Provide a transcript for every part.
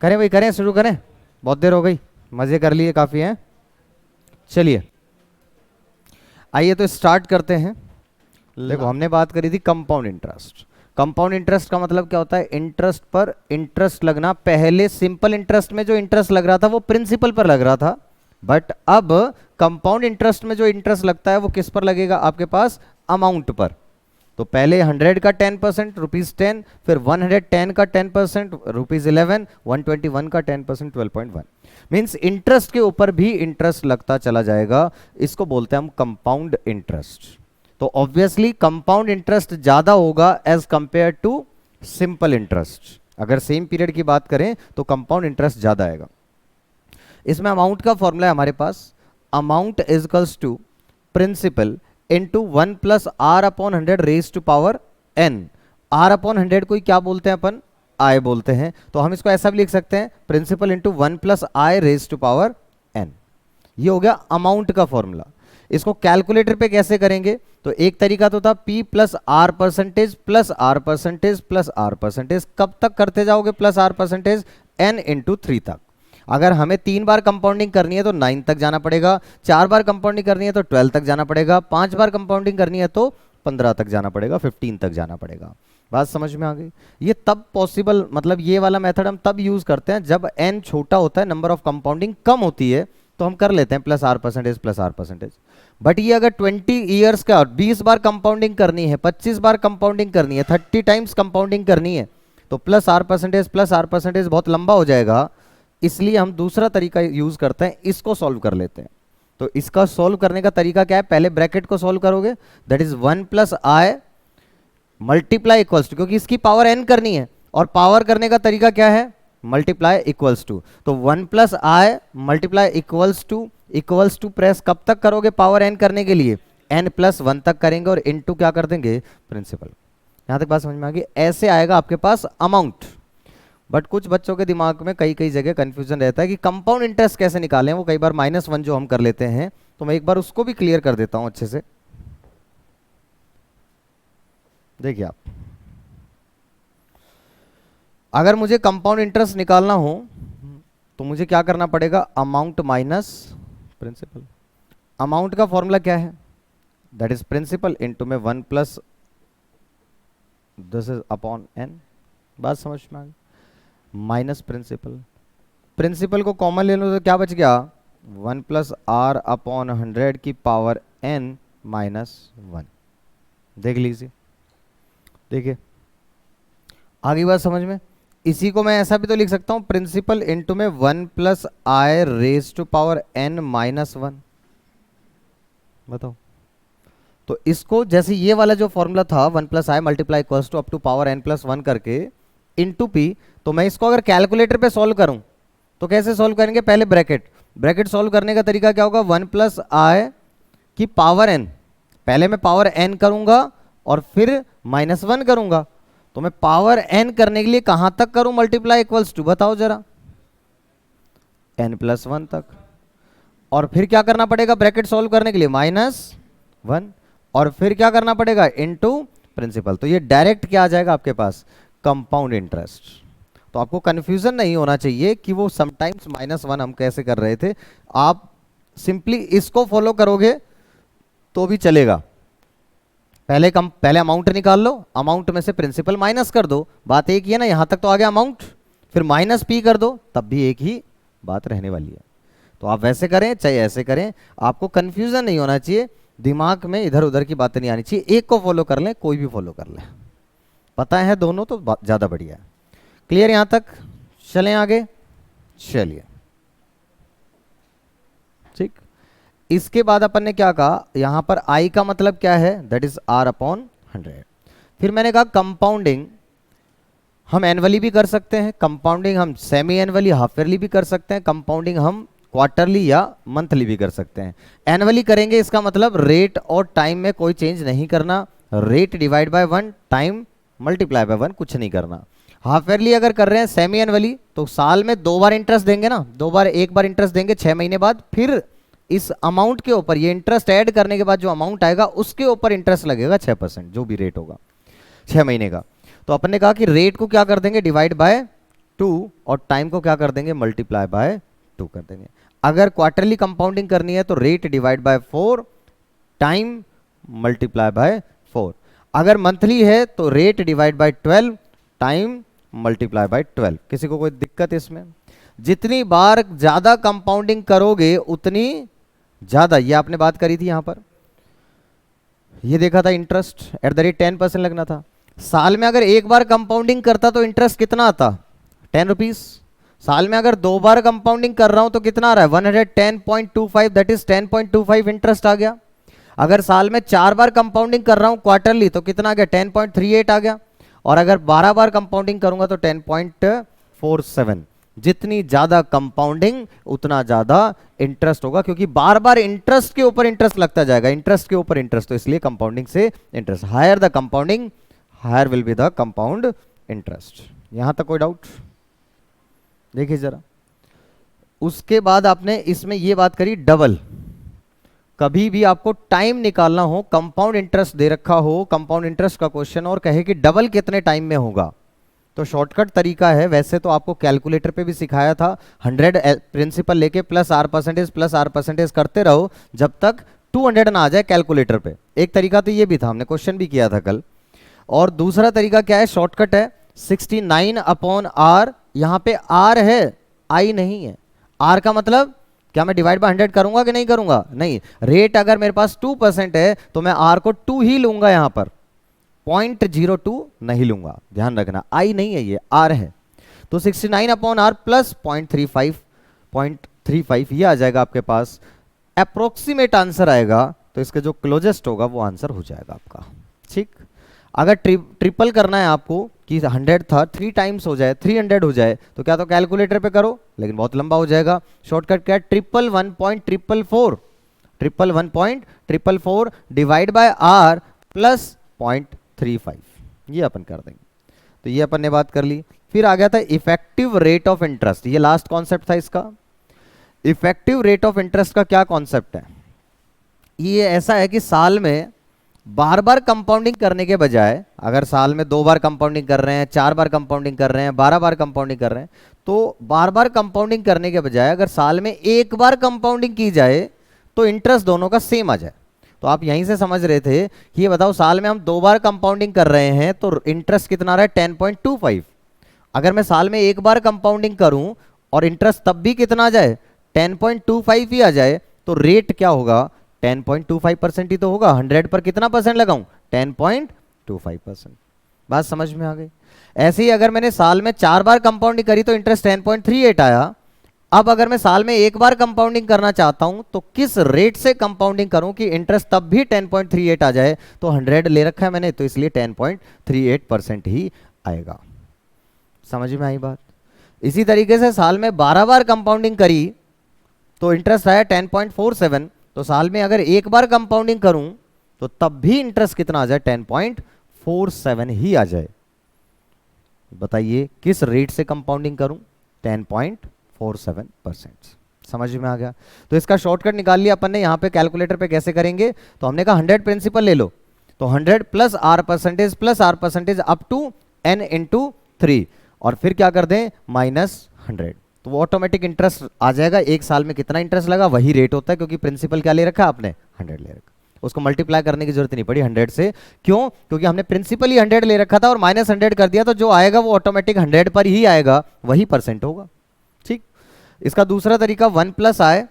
करें भाई, करें, शुरू करें, बहुत देर हो गई, मजे कर लिए काफी हैं। चलिए आइए तो स्टार्ट करते हैं। देखो हमने बात करी थी कंपाउंड इंटरेस्ट। कंपाउंड इंटरेस्ट का मतलब क्या होता है? इंटरेस्ट पर इंटरेस्ट लगना। पहले सिंपल इंटरेस्ट में जो इंटरेस्ट लग रहा था वो प्रिंसिपल पर लग रहा था, बट अब कंपाउंड इंटरेस्ट में जो इंटरेस्ट लगता है वो किस पर लगेगा? आपके पास अमाउंट पर। तो पहले 100 का 10% ₹10, फिर 110 का 10% ₹11, 121 का 10% 12.1। मीन्स इंटरेस्ट के ऊपर भी इंटरेस्ट लगता चला जाएगा। इसको बोलते हैं हम कंपाउंड इंटरेस्ट। तो ऑब्वियसली कंपाउंड इंटरेस्ट ज्यादा होगा as compare to simple interest. अगर सेम पीरियड की बात करें तो कंपाउंड इंटरेस्ट ज्यादा आएगा। इसमें अमाउंट का फॉर्मूला है हमारे पास, amount is equals to principal into 1 plus R upon 100 raise to power n. R upon 100 को क्या बोलते हैं अपन? आई बोलते हैं। तो हम इसको ऐसा भी लिख सकते हैं, principal into 1 plus i raise to power n. ये हो गया अमाउंट का फॉर्मूला। इसको कैलकुलेटर पे कैसे करेंगे? तो एक तरीका तो था P plus r percentage plus r percentage plus r percentage. कब तक करते जाओगे plus r percentage? n into 3 तक। अगर हमें 3 बार कंपाउंडिंग करनी है तो 9 तक जाना पड़ेगा, 4 बार कंपाउंडिंग करनी है तो 12 तक जाना पड़ेगा, 5 बार कंपाउंडिंग करनी है तो 15 तक जाना पड़ेगा, 15 तक जाना पड़ेगा। बात समझ में आ गई? ये तब पॉसिबल, मतलब ये वाला मेथड हम तब यूज करते हैं जब n छोटा होता है, नंबर ऑफ कंपाउंडिंग कम होती है, तो हम कर लेते हैं plus r percentage plus r percentage. But ये अगर 20 ईयर्स का 20 बार कंपाउंडिंग करनी है, 25 बार कंपाउंडिंग करनी है, 30 टाइम्स कंपाउंडिंग करनी है, तो प्लस आर परसेंटेज बहुत लंबा हो जाएगा। इसलिए हम दूसरा तरीका यूज करते हैं, इसको सॉल्व कर लेते हैं। तो इसका सॉल्व करने का तरीका क्या है? पहले ब्रैकेट को सॉल्व करोगे, that is 1 plus i multiply equals to, क्योंकि इसकी पावर n करनी है और पावर करने का तरीका क्या है? Multiply equals to. तो 1 plus i multiply equals to press कब तक करोगे पावर n करने के लिए? n प्लस 1 तक करेंगे और इनटू क्या कर देंगे? प्रिंसिपल। यहां तक बात समझ में आ गई? ऐसे आएगा आपके पास अमाउंट। बट कुछ बच्चों के दिमाग में कई कई जगह कंफ्यूजन रहता है कि कंपाउंड इंटरेस्ट कैसे निकालें। वो कई बार -1 जो हम कर लेते हैं, तो मैं एक बार उसको भी क्लियर कर देता हूं अच्छे से। देखिए आप, अगर मुझे कंपाउंड इंटरेस्ट निकालना हो तो मुझे क्या करना पड़ेगा? Amount minus principal. अमाउंट का फॉर्मूला क्या है? दैट इज प्रिंसिपल इंटू में 1 plus this is upon n। बात समझ में आ गई? Minus principal. प्रिंसिपल को कॉमन ले लो तो क्या बच गया? 1 प्लस आर अपॉन 100 की पावर n माइनस 1। देख लीजिए, देखिए आगे बात समझ में? इसी को मैं ऐसा भी तो लिख सकता हूं, प्रिंसिपल इंटू में 1 plus i raise to power n minus 1। बताओ। तो इसको जैसे ये वाला जो फॉर्मूला था 1 plus i multiply equals to up to power n plus 1 करके इंटू पी, तो मैं इसको अगर कैलकुलेटर पे सॉल्व करूं तो कैसे सॉल्व करेंगे? पहले ब्रैकेट सॉल्व करने का तरीका क्या होगा? 1 प्लस आई की पावर n। पहले मैं पावर n करूंगा और फिर -1 करूंगा। तो मैं पावर n करने के लिए कहां तक करूं मल्टीप्लाई इक्वल्स टू? बताओ जरा। n प्लस 1 तक। और फिर क्या करना पड़ेगा ब्रैकेट सॉल्व करने के लिए? -1। और फिर क्या करना पड़ेगा? Into principal. तो ये डायरेक्ट क्या आ जाएगा आपके पास? Compound interest. तो आपको कंफ्यूजन नहीं होना चाहिए कि वो समटाइम्स -1 हम कैसे कर रहे थे। आप सिंपली इसको फॉलो करोगे तो भी चलेगा। पहले अमाउंट निकाल लो, अमाउंट में से प्रिंसिपल माइनस कर दो, बात एक ही है ना। यहां तक तो आ गया अमाउंट, फिर माइनस पी कर दो, तब भी एक ही बात रहने वाली है। तो आप वैसे करें चाहे ऐसे करें, आपको कंफ्यूजन नहीं होना चाहिए, दिमाग में इधर उधर की बातें नहीं आनी चाहिए। एक को फॉलो कर लें, कोई भी फॉलो कर लें, पता है दोनों तो ज्यादा बढ़िया है। क्लियर यहां तक? चलें आगे। चलिए ठीक। इसके बाद अपन ने क्या कहा? यहां पर आई का मतलब क्या है? That is r upon 100। फिर मैंने कहा कंपाउंडिंग हम एनुअली भी कर सकते हैं, कंपाउंडिंग हम सेमी एनुअली हाफ ईयरली भी कर सकते हैं, कंपाउंडिंग हम क्वार्टरली या मंथली भी कर सकते हैं। एनुअली करेंगे इसका मतलब रेट और टाइम में कोई चेंज नहीं करना, rate divide by 1, time multiply by 1, कुछ नहीं करना। हाफ ईयरली अगर कर रहे हैं सेमी एनुअली तो साल में 2 बार इंटरेस्ट देंगे ना, 2 बार, एक बार इंटरेस्ट देंगे 6 महीने बाद, फिर इस अमाउंट के ऊपर ये इंटरेस्ट ऐड करने के बाद जो अमाउंट आएगा उसके ऊपर इंटरेस्ट लगेगा 6%, जो भी रेट होगा 6 महीने का। तो अपन ने कहा कि रेट को क्या कर देंगे? डिवाइड बाय 2 और टाइम को क्या कर देंगे, मल्टीप्लाई बाय 2 कर देंगे। अगर क्वार्टरली कंपाउंडिंग करनी है तो rate divide by 4, time multiply by 4। अगर मंथली है तो rate divide by 12, time multiply by 12। किसी को कोई दिक्कत इसमें? जितनी बार ज्यादा कंपाउंडिंग करोगे उतनी ज्यादा, ये आपने बात करी थी यहां पर, ये देखा था इंटरेस्ट एट द रेट 10% लगना था। साल में अगर एक बार कंपाउंडिंग करता तो इंटरेस्ट कितना आता, 10 रुपीज। साल में अगर 2 बार कंपाउंडिंग कर रहा हूं तो कितना आ रहा है, 110.25, दैट इज 10.25 इंटरेस्ट आ गया। अगर साल में 4 बार कंपाउंडिंग कर रहा हूं क्वार्टरली तो कितना आ गया, 10.38 आ गया। और अगर 12 बार कंपाउंडिंग करूंगा तो 10.47। जितनी ज्यादा कंपाउंडिंग उतना ज्यादा इंटरेस्ट होगा, क्योंकि बार बार इंटरेस्ट के ऊपर इंटरेस्ट लगता जाएगा, इंटरेस्ट के ऊपर इंटरेस्ट, तो इसलिए कंपाउंडिंग से interest, higher the compounding higher will be the compound interest. यहां तक कोई डाउट? देखिए जरा, उसके बाद आपने इसमें ये बात करी डबल। कभी भी आपको टाइम निकालना हो, कंपाउंड इंटरेस्ट दे रखा हो, कंपाउंड इंटरेस्ट का क्वेश्चन, और कहे कि डबल कितने टाइम में होगा, तो शॉर्टकट तरीका है, वैसे तो आपको कैलकुलेटर पे भी सिखाया था, 100 प्रिंसिपल लेके प्लस आर परसेंटेज करते रहो जब तक 200 ना आ जाए कैलकुलेटर पे। एक तरीका तो ये भी था, हमने क्वेश्चन भी किया था कल। और दूसरा तरीका क्या है, शॉर्टकट है 69/r। यहां पे r है, i नहीं है। r का मतलब क्या मैं डिवाइड बाय 100 करूंगा कि नहीं करूंगा? नहीं। रेट अगर मेरे पास 2% है तो मैं r को 2 ही लूंगा, यहां पर 0.02 नहीं लूंगा, ध्यान रखना, i नहीं है, ये r है। तो 69/r प्लस 0.35 ये आ जाएगा आपके पास, अप्रोक्सीमेट आंसर आएगा। तो इसके जो क्लोजेस्ट होगा वो आंसर हो जाएगा आपका, ठीक। अगर ट्रिपल करना है आपको कि 100 था 3 टाइम्स हो जाए, 300 हो जाए, तो क्या तो कैलकुलेटर पे करो, लेकिन बहुत लंबा हो जाएगा। शॉर्टकट क्या है, 111.4 डिवाइड बाय r प्लस 0.35, ये अपन कर देंगे। तो ये अपन ने बात कर ली। फिर आ गया था इफेक्टिव रेट ऑफ इंटरेस्ट, ये लास्ट कॉन्सेप्ट था इसका। इफेक्टिव रेट ऑफ इंटरेस्ट का क्या कॉन्सेप्ट है, ये ऐसा है कि साल में बार बार कंपाउंडिंग करने के बजाय, अगर साल में 2 बार कंपाउंडिंग कर रहे हैं, 4 बार कंपाउंडिंग कर रहे हैं, 12 बार कंपाउंडिंग कर रहे हैं, तो बार बार कंपाउंडिंग करने के बजाय अगर साल में एक बार कंपाउंडिंग की जाए तो इंटरेस्ट दोनों का सेम आ जाए। तो आप यहीं से समझ रहे थे कि ये बताओ, साल में हम 2 बार कंपाउंडिंग कर रहे हैं तो इंटरेस्ट कितना आ रहा है, 10.25। अगर मैं साल में एक बार कंपाउंडिंग करूं और इंटरेस्ट तब भी कितना आ जाए, 10.25 ही आ जाए, तो रेट क्या होगा, 10.25% ही तो होगा। 100 पर कितना परसेंट लगाऊं, 10.25%। बात समझ में आ गई? ऐसे ही अगर मैंने साल में 4 बार कंपाउंडिंग करी तो इंटरेस्ट 10.38 आया। अब अगर मैं साल में एक बार कंपाउंडिंग करना चाहता हूं तो किस रेट से कंपाउंडिंग करूं कि इंटरेस्ट तब भी 10.38 आ जाए, तो 100 ले रखा है मैंने, तो इसलिए 10.38% ही आएगा। समझ में आई बात? इसी तरीके से साल में 12 बार कंपाउंडिंग करी तो इंटरेस्ट आया 10.47, तो साल में अगर एक बार कंपाउंडिंग करूं तो तब भी इंटरेस्ट कितना आ जाए, 10.47 ही आ जाए। बताइए किस रेट से कंपाउंडिंग करूं, 10.47%। समझ में आ गया? तो इसका शॉर्टकट निकाल लिया अपन ने। यहां पे कैलकुलेटर पे कैसे करेंगे, तो हमने कहा 100 प्रिंसिपल ले लो, तो 100 plus r percentage up to n into 3, और फिर क्या कर दें, -100, तो वो ऑटोमेटिक इंटरेस्ट आ जाएगा। एक साल में कितना इंटरेस्ट लगा वही रेट होता है, क्योंकि प्रिंसिपल क्या ले रखा आपने, 100 ले रखा, उसको मल्टीप्लाई करने की जरूरत नहीं पड़ी 100 से। क्यों? क्योंकि हमने प्रिंसिपल ही 100 ले रखा था और -100 कर दिया, तो जो आएगा वो ऑटोमेटिक 100 पर ही आएगा, वही परसेंट होगा, ठीक। इसका दूसरा तरीका 1+i,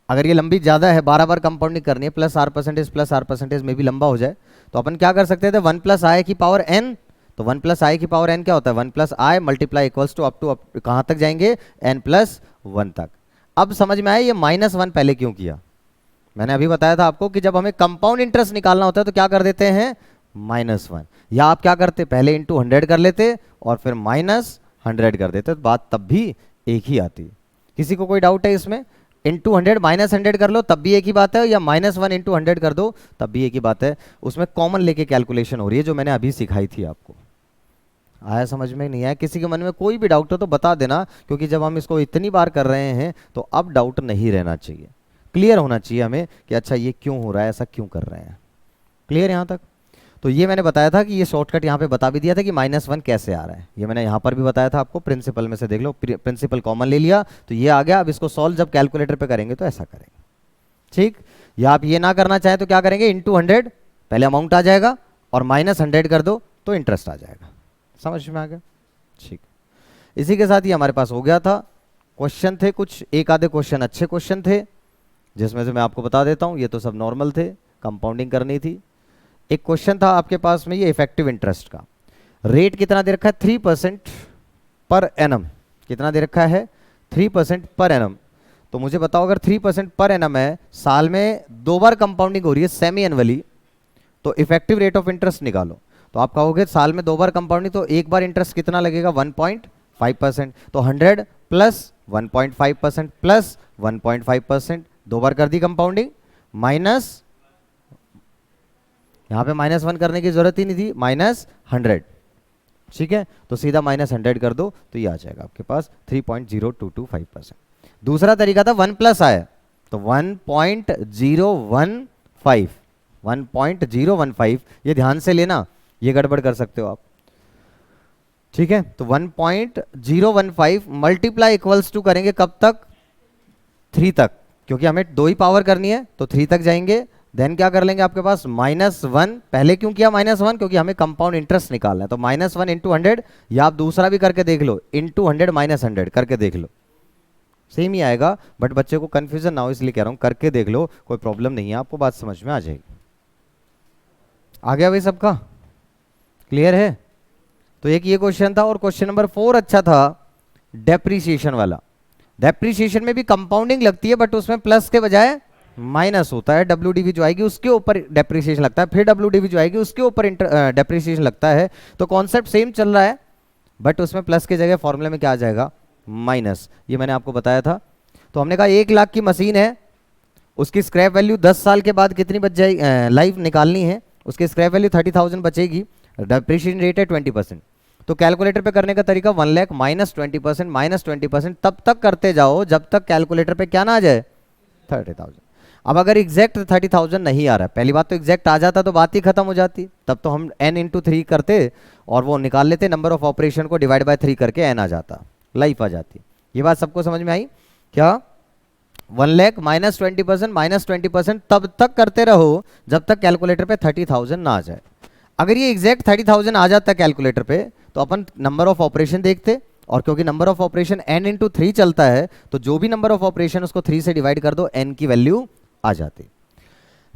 अगर ये लंबी ज्यादा है, 12 बार कंपाउंडिंग करनी है, प्लस r परसेंटेज में भी लंबा हो जाए, तो अपन क्या कर सकते थे, 1+i की पावर n। तो 1+i की पावर n क्या होता है, 1+i multiply equals to up कहां तक जाएंगे, n+1 तक। अब समझ में आया ये -1 पहले क्यों किया? मैंने अभी बताया था आपको कि जब हमें कंपाउंड इंटरेस्ट निकालना होता है तो क्या कर देते हैं, -1, या आप क्या करते, पहले इंटू 100 कर लेते और फिर -100 कर देते, तो बात तब भी एक ही आती। किसी को कोई डाउट है इसमें? इंटू 100 -100 कर लो तब भी एक ही बात है, या -1 इंटू 100 कर दो तब भी एक ही बात है। उसमें कॉमन लेके कैलकुलेशन हो रही है, जो मैंने अभी सिखाई थी आपको। आया समझ में? नहीं आया? किसी के मन में कोई भी डाउट हो तो बता देना, क्योंकि जब हम इसको इतनी बार कर रहे हैं तो अब डाउट नहीं रहना चाहिए, क्लियर होना चाहिए हमें कि अच्छा ये क्यों हो रहा है, ऐसा क्यों कर रहे हैं। क्लियर यहां तक? तो ये मैंने बताया था कि ये शॉर्टकट यहाँ पे बता भी दिया था कि -1 कैसे आ रहा है, ये मैंने यहाँ पर भी बताया था आपको। प्रिंसिपल में से देख लो, प्रिंसिपल कॉमन ले लिया तो ये आ गया। अब इसको सॉल्व जब कैलकुलेटर पे करेंगे तो ऐसा करेंगे, ठीक। या आप ये ना करना चाहे तो क्या करेंगे, × 100 पहले अमाउंट आ जाएगा और -100 कर दो तो इंटरेस्ट आ जाएगा। समझ में आ गया, ठीक। इसी के साथ ही हमारे पास हो गया था। क्वेश्चन थे कुछ, एक आधे क्वेश्चन अच्छे क्वेश्चन थे जिसमें से मैं आपको बता देता हूँ, ये तो सब नॉर्मल थे, कंपाउंडिंग करनी थी। एक क्वेश्चन था आपके पास में ये इफेक्टिव इंटरेस्ट का, रेट कितना दे रखा है, 3% पर एनम। कितना दे रखा है, 3% पर एनम। तो मुझे बताओ अगर 3% पर एनम है, साल में 2 बार कंपाउंडिंग हो रही है सेमी एनुअली, तो इफेक्टिव रेट ऑफ इंटरेस्ट निकालो। तो आप कहोगे साल में 2 बार कंपाउंडिंग, तो एक बार इंटरेस्ट कितना लगेगा, 1.5%। तो 100 प्लस 1.5% प्लस 1.5%, 2 बार कर दी कंपाउंडिंग, माइनस, यहां पे -1 करने की जरूरत ही नहीं थी, -100, ठीक है। तो सीधा -100 कर दो तो ये आ जाएगा आपके पास 3.0225%। दूसरा तरीका था 1 प्लस आया, तो 1.015, ये ध्यान से लेना, ये गड़बड़ कर सकते हो आप, ठीक है। तो 1.015 मल्टीप्लाई इक्वल्स टू करेंगे कब तक, 3 तक, क्योंकि हमें 2 ही पावर करनी है तो 3 तक जाएंगे। देन क्या कर लेंगे आपके पास -1, पहले क्यों किया -1, क्योंकि हमें कंपाउंड इंटरेस्ट निकालना है। तो -1 × 100, या आप दूसरा भी करके देख लो, × 100 -100 करके देख लो, सेम ही आएगा। बट बच्चे को कंफ्यूजन ना हो इसलिए कह रहा हूं, करके देख लो, कोई प्रॉब्लम नहीं है, आपको बात समझ में आ जाएगी। आ गया भाई सबका, क्लियर है। तो एक ये क्वेश्चन था, और क्वेश्चन नंबर 4 अच्छा था, डेप्रीसिएशन वाला। डेप्रीसिएशन में भी कंपाउंडिंग लगती है बट उसमें प्लस के बजाय माइनस होता है, WDV जो आएगी उसके ऊपर डेप्रीसिएशन लगता है, फिर WDV जो आएगी उसके ऊपर डेप्रीसिएशन लगता है। तो कॉन्सेप्ट सेम चल रहा है बट उसमें प्लस के जगह फॉर्मूले में क्या आ जाएगा, माइनस। ये मैंने आपको बताया था। तो हमने कहा 1 लाख की मशीन है, उसकी स्क्रैप वैल्यू 10 साल के बाद कितनी बच जाएगी, लाइफ निकालनी है, उसकी स्क्रैप वैल्यू 30,000 बचेगी, डेप्रीसिएशन रेट है 20%। तो कैलकुलेटर पे करने का तरीका 1 लाख -20% तब तक करते जाओ जब तक कैलकुलेटर पे क्या ना आ जाए, 30,000। अब अगर एग्जैक्ट 30,000 नहीं आ रहा है, पहली बात तो एग्जैक्ट आ जाता तो बात ही खत्म हो जाती, तब तो हम n × 3 करते और वो निकाल लेते, नंबर ऑफ ऑपरेशन को डिवाइड बाय 3 करके n आ जाता, लाइफ आ जाती। ये बात सबको समझ में आई क्या, 1 लाख -20% तब तक करते रहो जब तक कैलकुलेटर पे 30,000 ना आ जाए। अगर ये एग्जैक्ट 30,000 आ जाता कैलकुलेटर पे तो अपन नंबर ऑफ ऑपरेशन देखते, और क्योंकि नंबर ऑफ ऑपरेशन n × 3 चलता है तो जो भी नंबर ऑफ ऑपरेशन उसको 3 से डिवाइड कर दो, n की वैल्यू आ जाती।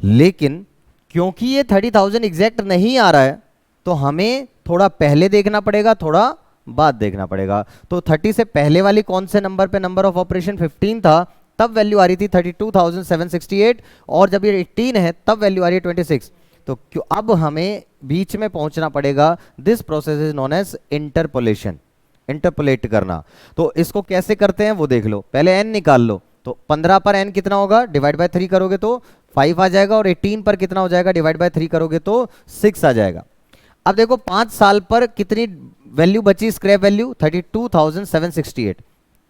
लेकिन क्योंकि ये 30,000 एग्जैक्ट नहीं आ रहा है तो हमें थोड़ा पहले देखना पड़ेगा, थोड़ा बाद देखना पड़ेगा। तो 30 से पहले वाली कौन से नंबर पे नंबर ऑफ ऑपरेशन 15 था, तब वैल्यू आ रही थी 32,768, और जब ये 18 है तब वैल्यू आ रही है 26। तो क्यों अब हमें बीच में पहुंचना पड़ेगा, this process is known as interpolation, interpolate करना। तो इसको कैसे करते हैं वो देख लो, पहले n निकाल लो। तो 15 पर n कितना होगा, डिवाइड बाय 3 करोगे तो 5 आ जाएगा, और 18 पर कितना हो जाएगा, डिवाइड बाय 3 करोगे तो 6 आ जाएगा। अब देखो 5 साल पर कितनी वैल्यू बची, स्क्रैप वैल्यू 32,768।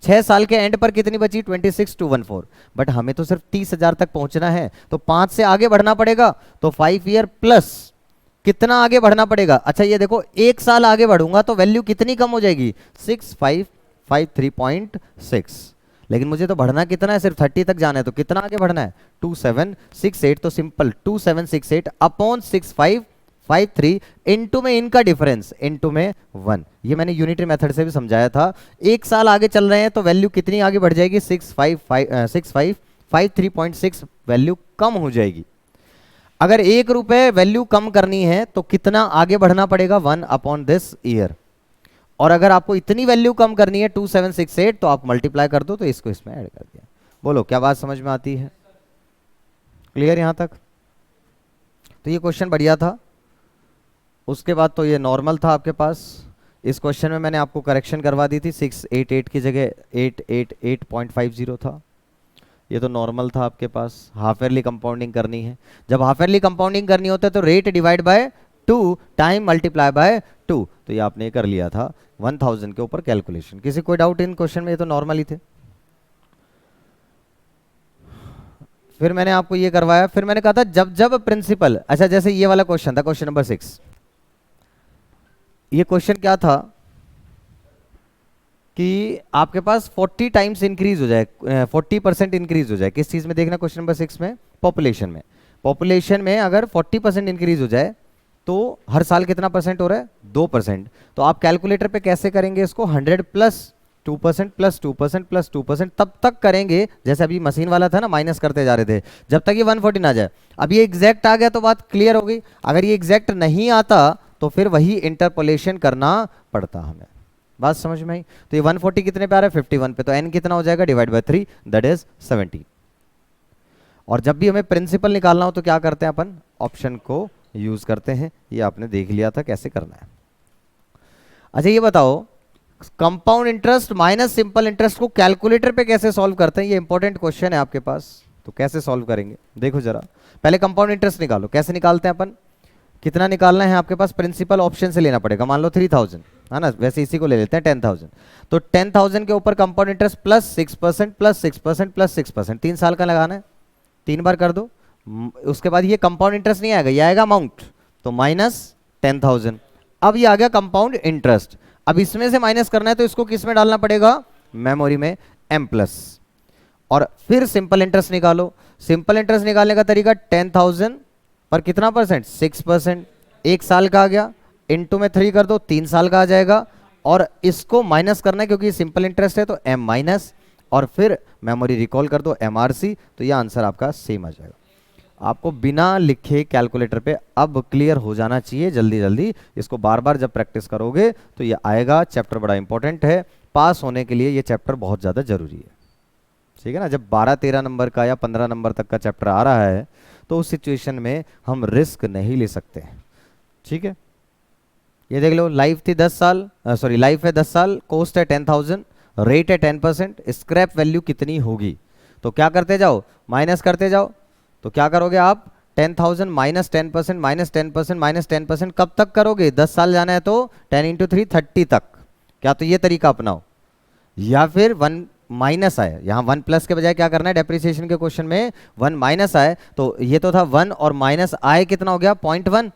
6 साल के एंड पर कितनी बची, 26,214। बट हमें तो सिर्फ 30,000 तक पहुंचना है, तो 5 से आगे बढ़ना पड़ेगा। तो 5 ईयर प्लस कितना आगे बढ़ना पड़ेगा, अच्छा ये देखो 1 साल आगे बढ़ूंगा तो वैल्यू कितनी कम हो जाएगी, 6553.6। लेकिन मुझे तो बढ़ना कितना है, सिर्फ 30 तक जाना है, तो कितना आगे बढ़ना है, 2768। तो सिंपल 2768 अपॉन 6553 इनटू में इनका डिफरेंस, इनटू में 1। ये मैंने यूनिटरी मेथड से भी समझाया था। 1 साल आगे चल रहे हैं तो वैल्यू कितनी आगे बढ़ जाएगी, 6553.6 वैल्यू कम हो जाएगी। अगर 1 रुपए वैल्यू कम करनी है तो कितना आगे बढ़ना पड़ेगा, 1 अपॉन दिस ईयर। और अगर आपको इतनी वैल्यू कम करनी है 2768 तो आप मल्टीप्लाई कर दो, तो इसको इसमें ऐड कर दिया। बोलो क्या बात समझ में आती है, क्लियर यहां तक। तो ये क्वेश्चन बढ़िया था। उसके बाद तो ये नॉर्मल था आपके पास। इस क्वेश्चन में मैंने आपको करेक्शन करवा दी थी, 688 की जगह 888.50 था। ये तो नॉर्मल था आपके पास। हाफ ईयरली कंपाउंडिंग करनी है, जब हाफ ईयरली कंपाउंडिंग करनी होता है तो rate divide by 2 time multiply by 2। तो ये आपने कर लिया था 1000 के ऊपर कैलकुलेशन। किसी कोई डाउट इन क्वेश्चन में, ये तो नॉर्मल ही थे। फिर मैंने आपको ये करवाया, फिर मैंने कहा था जब जब प्रिंसिपल, अच्छा जैसे ये वाला क्वेश्चन था, क्वेश्चन नंबर 6, ये क्वेश्चन क्या था कि आपके पास 40 टाइम्स इंक्रीज हो जाए, 40% इंक्रीज हो जाए, किस चीज में देखना, क्वेश्चन नंबर 6 में, पॉपुलेशन में। पॉपुलेशन में अगर 40% इंक्रीज हो जाए तो हर साल कितना परसेंट हो रहा है, 2%। तो आप कैलकुलेटर पे कैसे करेंगे इसको, 100 प्लस 2% प्लस 2% प्लस 2% तब तक करेंगे, जैसे अभी मशीन वाला था ना, माइनस करते जा रहे थे, जब तक ये 140 ना जाए। अब ये एग्जैक्ट आ गया तो बात क्लियर हो गई। अगर ये एग्जैक्ट नहीं आता तो फिर वही इंटरपोलेशन करना पड़ता हमें। बात समझ में आई? तो ये 140 कितने पे आ रहा है, 51 पे, तो n कितना हो जाएगा, डिवाइड बाय 3, दैट इज 70। और जब भी हमें प्रिंसिपल निकालना हो तो क्या करते हैं अपन, ऑप्शन को यूज करते हैं। ये आपने देख लिया था कैसे करना है। अच्छा ये बताओ, compound interest minus simple interest को कैलकुलेटर पे कैसे सॉल्व करते हैं, ये इंपॉर्टेंट क्वेश्चन है आपके पास। तो कैसे सॉल्व करेंगे देखो जरा, पहले कंपाउंड इंटरेस्ट निकालो। कैसे निकालते हैं अपन, कितना निकालना है आपके पास, प्रिंसिपल ऑप्शन से लेना पड़ेगा। मान लो 3000 है ना, वैसे इसी को ले लेते हैं 10,000। तो 10,000 के ऊपर compound interest plus 6% plus 6% plus 6%, 3 साल का लगाना है, 3 बार कर दो। उसके बाद ये कंपाउंड इंटरेस्ट नहीं आएगा, ये आएगा अमाउंट, तो माइनस 10,000। अब ये आ गया कंपाउंड इंटरेस्ट। अब इसमें से माइनस करना है तो इसको किस में डालना पड़ेगा, मेमोरी में, m प्लस। और फिर सिंपल इंटरेस्ट निकालो। सिंपल इंटरेस्ट निकालने का तरीका, 10,000 पर कितना परसेंट, 6%, 1 साल का आ गया, इनटू में 3 कर दो, 3 साल का आ जाएगा। और इसको माइनस करना है क्योंकि सिंपल इंटरेस्ट है, तो m माइनस, और फिर मेमोरी रिकॉल कर दो MRC, तो यह आंसर आपका सेम आ जाएगा। आपको बिना लिखे कैलकुलेटर पे अब क्लियर हो जाना चाहिए जल्दी जल्दी। इसको बार बार जब प्रैक्टिस करोगे तो ये आएगा। चैप्टर बड़ा इंपॉर्टेंट है, पास होने के लिए ये चैप्टर बहुत ज़्यादा जरूरी है, ठीक है ना। जब 12-13 नंबर का या 15 नंबर तक का चैप्टर आ रहा है तो उस सिचुएशन में हम रिस्क नहीं ले सकते, ठीक है। ये देख लो, लाइफ थी 10 साल, सॉरी लाइफ है 10 साल, कॉस्ट है 10,000, रेट है 10%, स्क्रैप वैल्यू कितनी होगी। तो क्या करते जाओ, माइनस करते जाओ। तो क्या करोगे आप, 10,000 माइनस 10% माइनस 10% माइनस 10%, कब तक करोगे, 10 साल जाना है तो 10 इंटू 3 30 तक। क्या तो ये तरीका अपनाओ, या फिर 1 माइनस आए, यहाँ 1 प्लस के बजाय क्या करना है, डेप्रिसिएशन के क्वेश्चन में 1 माइनस आए, तो ये तो था 1 और माइनस आए कितना हो गया, 0.1,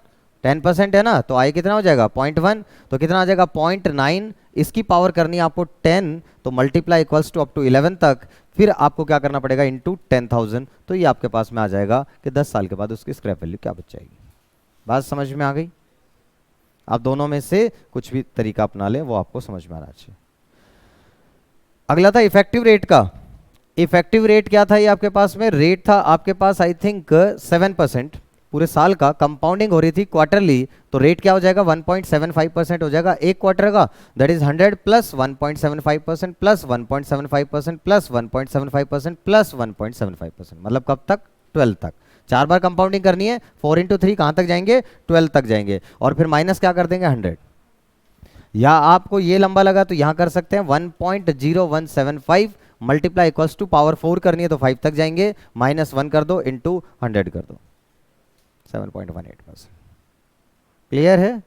10% है ना, तो आए कितना हो जाएगा 0.1, तो कितना आ जाएगा 0.9। इसकी पावर करनी है आपको 10, तो multiply equals to up to 11 तक, फिर आपको क्या करना पड़ेगा, इंटू 10,000। तो ये आपके पास में आ जाएगा कि 10 साल के बाद उसकी स्क्रैप वैल्यू क्या बच जाएगी। बात समझ में आ गई? आप दोनों में से कुछ भी तरीका अपना लें, वो आपको समझ में आना चाहिए। अगला था इफेक्टिव रेट का। इफेक्टिव रेट क्या था, ये आपके पास में रेट था आपके पास आई थिंक 7%, पूरे साल का कंपाउंडिंग हो रही थी क्वार्टरली, तो रेट क्या हो जाएगा 1.75% हो जाएगा एक क्वार्टर का, that is 100 plus 1.75% plus 1.75% plus 1.75% plus 1.75%, मतलब कब तक, 12 तक। 4 बार कंपाउंडिंग करनी है, 4 इंटू 3 कहां तक जाएंगे, 12 तक जाएंगे। और फिर माइनस क्या कर देंगे 100, या आपको ये लंबा लगा तो यहां कर सकते हैं 1.0175 मल्टीप्लाई इक्वल्स टू पावर 4 करनी है तो 5 तक जाएंगे, माइनस 1 कर दो इंटू 100 कर दो, 7.18%। क्लियर है?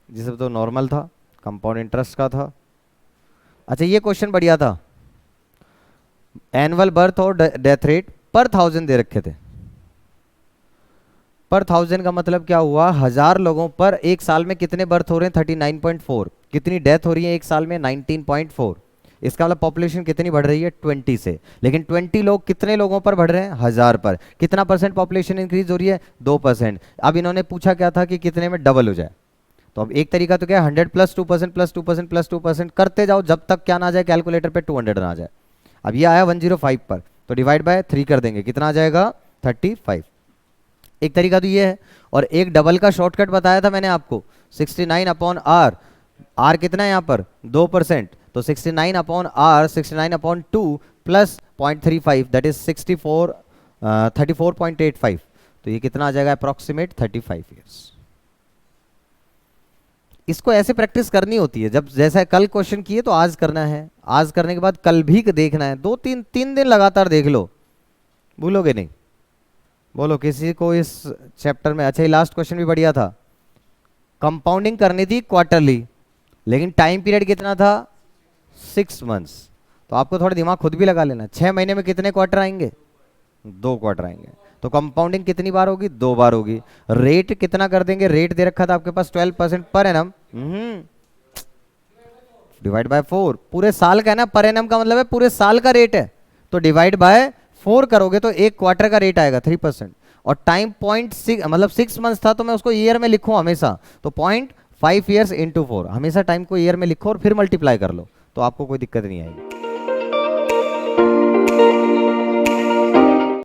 जिसे तो नॉर्मल था, कंपाउंड इंटरेस्ट का था। अच्छा ये क्वेश्चन बढ़िया था, एनुअल बर्थ और डेथ रेट पर 1000 दे रखे थे। पर 1000 का मतलब क्या हुआ, 1000 लोगों पर एक साल में कितने बर्थ हो रहे हैं, 39.4, कितनी डेथ हो रही है एक साल में, 19.4। इसका मतलब पॉपुलेशन कितनी बढ़ रही है, 20 से। लेकिन 20 लोग कितने लोगों पर बढ़ रहे हैं, 1000 पर। कितना परसेंट पॉपुलेशन इंक्रीज हो रही है, 2%। अब इन्होंने पूछा क्या था कि कितने में डबल हो जाए, तो अब एक तरीका तो क्या है, 100 प्लस 2% प्लस 2% प्लस 2% करते जाओ जब तक क्या ना आ जाए कैलकुलेटर पे 200 ना आ जाए। अब ये आया 105 पर, तो डिवाइड बाय 3 कर देंगे, कितना आ जाएगा 35। एक तरीका तो ये है, और एक डबल का शॉर्टकट बताया था मैंने आपको, 69/r। r कितना है यहाँ पर 2%, तो 69/r 69/2 प्लस 0.35 दैट इज 34.85, तो ये कितना आ जाएगा अप्रोक्सीमेट 35 ईयर्स। इसको ऐसे प्रैक्टिस करनी होती है, जब जैसा कल क्वेश्चन किए तो आज करना है, आज करने के बाद कल भी देखना है, 2-3 दिन लगातार देख लो, भूलोगे नहीं। बोलो किसी को इस चैप्टर में, अच्छा ये लास्ट क्वेश्चन भी बढ़िया था, कंपाउंडिंग करनी थी क्वार्टरली, लेकिन टाइम पीरियड कितना था 6 मंथ्स। तो आपको थोड़ा दिमाग खुद भी लगा लेना, 6 महीने में कितने क्वार्टर आएंगे, 2 क्वार्टर आएंगे। तो कंपाउंडिंग कितनी बार होगी? 2 बार होगी। रेट कितना कर देंगे? रेट दे रखा था आपके पास 12% पर एनम, डिवाइड बाय 4। पूरे साल का है ना, पर एनम का मतलब है पूरे साल का रेट है, तो डिवाइड बाय 4 करोगे तो एक क्वार्टर का रेट आएगा 3%। और टाइम 0.6 मतलब 6 मंथ्स था, तो मैं उसको ईयर में लिखूं हमेशा, तो 0.5 ईयर्स इंटू 4, हमेशा टाइम को ईयर में लिखो और फिर मल्टीप्लाई कर लो, तो आपको कोई दिक्कत नहीं आएगी।